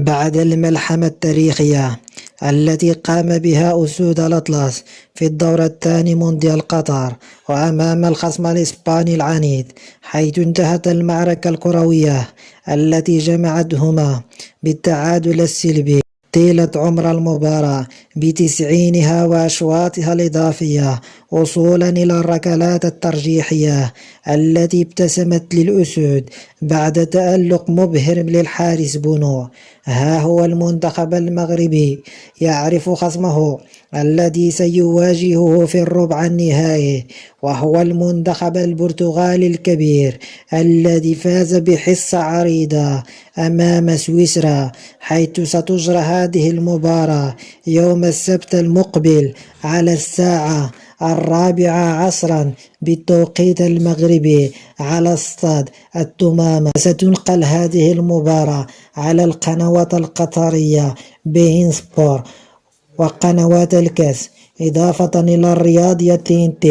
بعد الملحمة التاريخية التي قام بها أسود الأطلس في الدور الثاني مونديال قطر وأمام الخصم الإسباني العنيد، حيث انتهت المعركة الكروية التي جمعتهما بالتعادل السلبي طيلة عمر المباراة ب90 وأشواطها الإضافية، وصولا إلى الركلات الترجيحية التي ابتسمت للأسود بعد تألق مبهر للحارس بونو. ها هو المنتخب المغربي يعرف خصمه الذي سيواجهه في الربع النهائي، وهو المنتخب البرتغالي الكبير الذي فاز بحصة عريضة أمام سويسرا، حيث ستجرى هذه المباراة يوم السبت المقبل على الساعة 4 عصرا بالتوقيت المغربي على استاد التمامة. ستنقل هذه المباراة على القنوات القطرية بين سبور وقنوات الكاس، إضافة إلى الرياض TNT.